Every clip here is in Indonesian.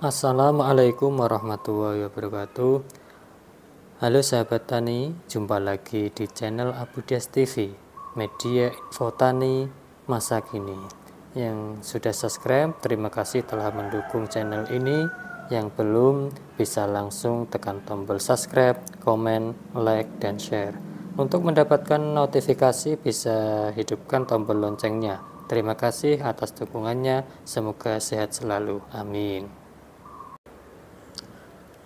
Assalamualaikum warahmatullahi wabarakatuh. Halo sahabat tani, jumpa lagi di channel Abudias TV, media info tani masa kini. Yang sudah subscribe, terima kasih telah mendukung channel ini. Yang belum, bisa langsung tekan tombol subscribe, komen, like, dan share. Untuk mendapatkan notifikasi, bisa hidupkan tombol loncengnya. Terima kasih atas dukungannya, semoga sehat selalu, amin.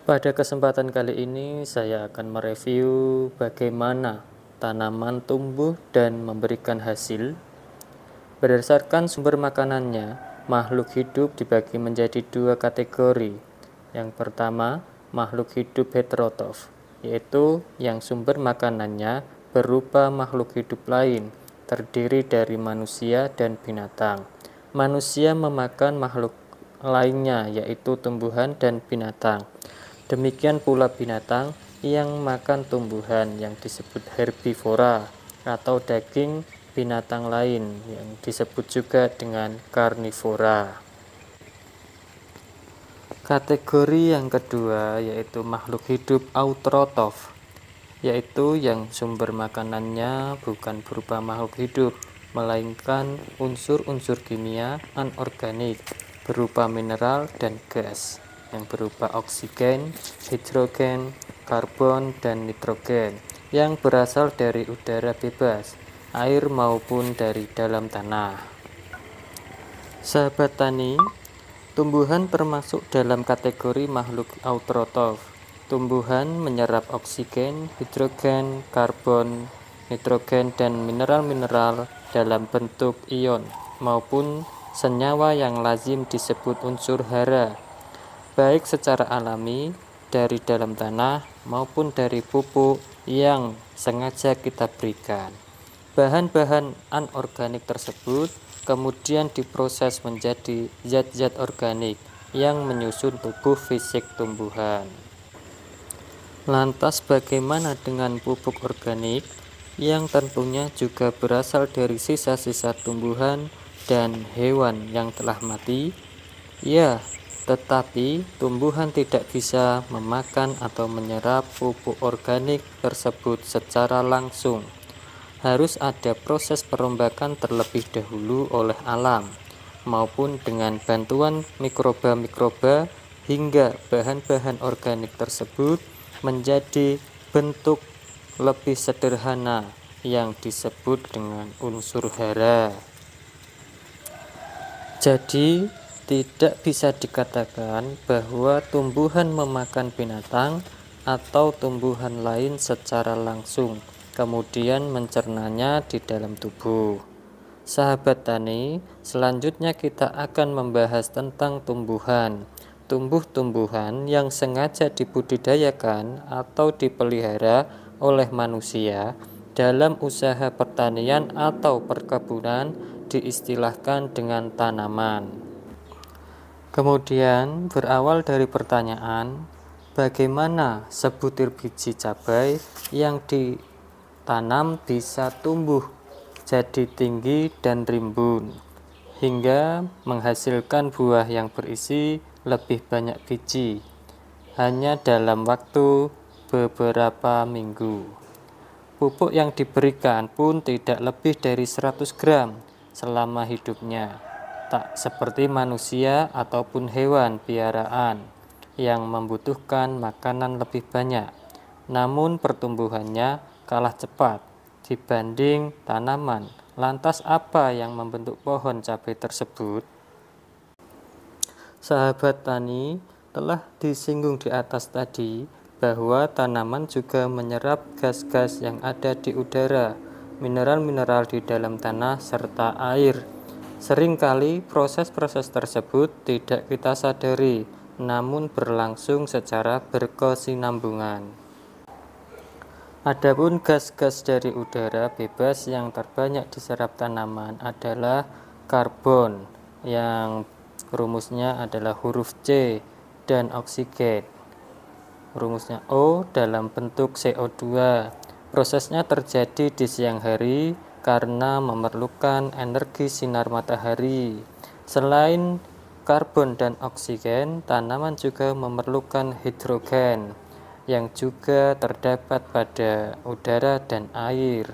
Pada kesempatan kali ini saya akan mereview bagaimana tanaman tumbuh dan memberikan hasil. Berdasarkan sumber makanannya, makhluk hidup dibagi menjadi dua kategori. Yang pertama, makhluk hidup heterotrof, yaitu yang sumber makanannya berupa makhluk hidup lain, terdiri dari manusia dan binatang. Manusia memakan makhluk lainnya, yaitu tumbuhan dan binatang. Demikian pula binatang yang makan tumbuhan yang disebut herbivora atau daging binatang lain yang disebut juga dengan karnivora. Kategori yang kedua yaitu makhluk hidup autotrof, yaitu yang sumber makanannya bukan berupa makhluk hidup, melainkan unsur-unsur kimia anorganik berupa mineral dan gas yang berupa oksigen, hidrogen, karbon, dan nitrogen yang berasal dari udara bebas, air maupun dari dalam tanah. Sahabat tani, tumbuhan termasuk dalam kategori makhluk autotrof. Tumbuhan menyerap oksigen, hidrogen, karbon, nitrogen, dan mineral-mineral dalam bentuk ion maupun senyawa yang lazim disebut unsur hara, baik secara alami dari dalam tanah maupun dari pupuk yang sengaja kita berikan. Bahan-bahan anorganik tersebut kemudian diproses menjadi zat-zat organik yang menyusun tubuh fisik tumbuhan. Lantas bagaimana dengan pupuk organik yang tentunya juga berasal dari sisa-sisa tumbuhan dan hewan yang telah mati? Ya, tetapi tumbuhan tidak bisa memakan atau menyerap pupuk organik tersebut secara langsung. Harus ada proses perombakan terlebih dahulu oleh alam, maupun dengan bantuan mikroba-mikroba hingga bahan-bahan organik tersebut menjadi bentuk lebih sederhana yang disebut dengan unsur hara. Jadi, tidak bisa dikatakan bahwa tumbuhan memakan binatang atau tumbuhan lain secara langsung, kemudian mencernanya di dalam tubuh. Sahabat tani, selanjutnya kita akan membahas tentang tumbuhan. Tumbuh-tumbuhan yang sengaja dibudidayakan atau dipelihara oleh manusia dalam usaha pertanian atau perkebunan diistilahkan dengan tanaman. Kemudian berawal dari pertanyaan, bagaimana sebutir biji cabai yang ditanam bisa tumbuh jadi tinggi dan rimbun hingga menghasilkan buah yang berisi lebih banyak biji hanya dalam waktu beberapa minggu. Pupuk yang diberikan pun tidak lebih dari 100 gram selama hidupnya. Tak seperti manusia ataupun hewan piaraan yang membutuhkan makanan lebih banyak, namun pertumbuhannya kalah cepat dibanding tanaman. Lantas apa yang membentuk pohon cabai tersebut? Sahabat tani, telah disinggung di atas tadi bahwa tanaman juga menyerap gas-gas yang ada di udara, mineral-mineral di dalam tanah, serta air. Seringkali proses-proses tersebut tidak kita sadari, namun berlangsung secara berkesinambungan. Adapun gas-gas dari udara bebas yang terbanyak diserap tanaman adalah karbon, yang rumusnya adalah huruf C, dan oksigen, rumusnya O dalam bentuk CO2. Prosesnya terjadi di siang hari karena memerlukan energi sinar matahari. Selain karbon dan oksigen, tanaman juga memerlukan hidrogen yang juga terdapat pada udara dan air.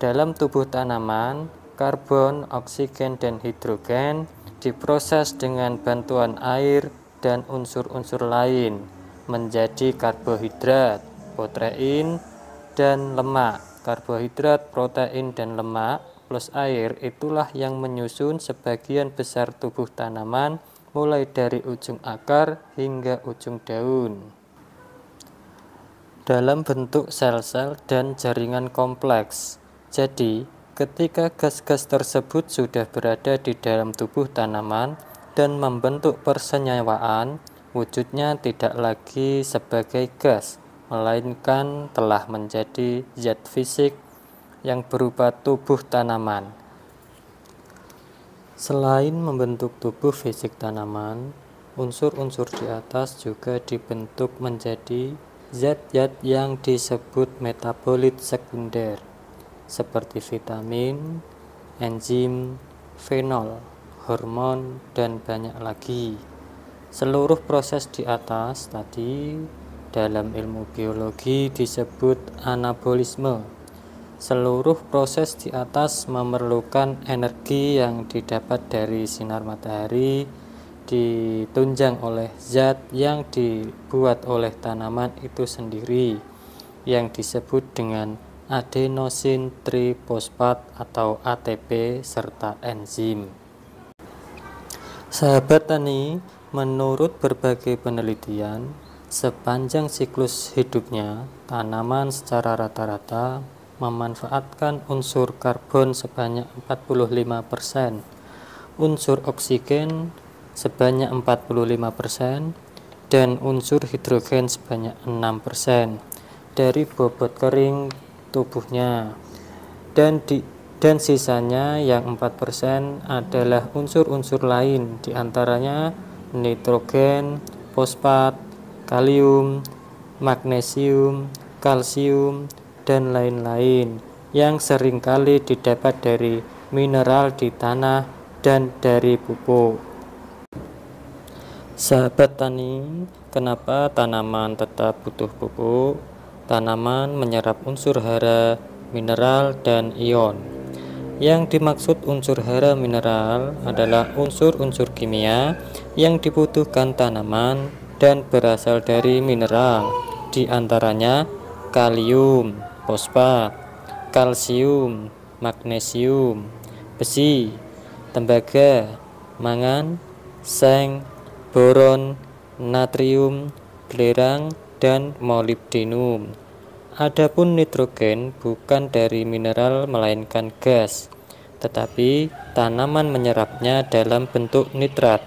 Dalam tubuh tanaman, karbon, oksigen, dan hidrogen diproses dengan bantuan air dan unsur-unsur lain menjadi karbohidrat, protein, dan lemak. Karbohidrat, protein, dan lemak plus air itulah yang menyusun sebagian besar tubuh tanaman mulai dari ujung akar hingga ujung daun. Dalam bentuk sel-sel dan jaringan kompleks. Jadi, ketika gas-gas tersebut sudah berada di dalam tubuh tanaman dan membentuk persenyawaan, wujudnya tidak lagi sebagai gas, melainkan telah menjadi zat fisik yang berupa tubuh tanaman. Selain membentuk tubuh fisik tanaman, unsur-unsur di atas juga dibentuk menjadi zat-zat yang disebut metabolit sekunder, seperti vitamin, enzim, fenol, hormon, dan banyak lagi. Seluruh proses di atas tadi dalam ilmu biologi disebut anabolisme. Seluruh proses di atas memerlukan energi yang didapat dari sinar matahari, ditunjang oleh zat yang dibuat oleh tanaman itu sendiri, yang disebut dengan adenosin trifosfat atau ATP serta enzim. Sahabat tani, menurut berbagai penelitian, sepanjang siklus hidupnya, tanaman secara rata-rata memanfaatkan unsur karbon sebanyak 45%, unsur oksigen sebanyak 45%, dan unsur hidrogen sebanyak 6% dari bobot kering tubuhnya. Dan sisanya yang 4% adalah unsur-unsur lain, diantaranya nitrogen, fosfat, kalium, magnesium, kalsium, dan lain-lain yang seringkali didapat dari mineral di tanah dan dari pupuk. Sahabat tani, kenapa tanaman tetap butuh pupuk? Tanaman menyerap unsur hara, mineral, dan ion. Yang dimaksud unsur hara mineral adalah unsur-unsur kimia yang dibutuhkan tanaman dan berasal dari mineral, di antaranya kalium, fosfat, kalsium, magnesium, besi, tembaga, mangan, seng, boron, natrium, belerang, dan molibdenum. Adapun nitrogen bukan dari mineral melainkan gas, tetapi tanaman menyerapnya dalam bentuk nitrat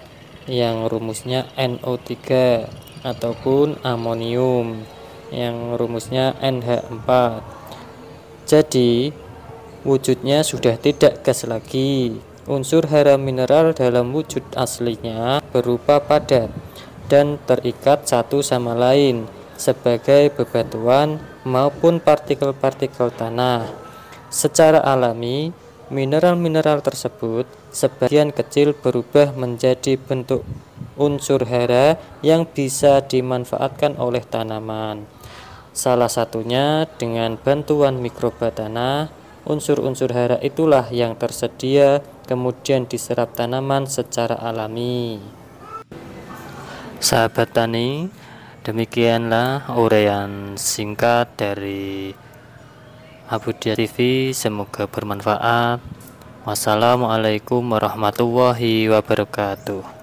yang rumusnya NO3 ataupun amonium yang rumusnya NH4. Jadi, wujudnya sudah tidak gas lagi. Unsur hara mineral dalam wujud aslinya berupa padat dan terikat satu sama lain sebagai bebatuan maupun partikel-partikel tanah. Secara alami, mineral-mineral tersebut sebagian kecil berubah menjadi bentuk unsur hara yang bisa dimanfaatkan oleh tanaman. Salah satunya dengan bantuan mikroba tanah. Unsur-unsur hara itulah yang tersedia kemudian diserap tanaman secara alami. Sahabat tani, demikianlah uraian singkat dari Abudia TV, semoga bermanfaat. Wassalamualaikum warahmatullahi wabarakatuh.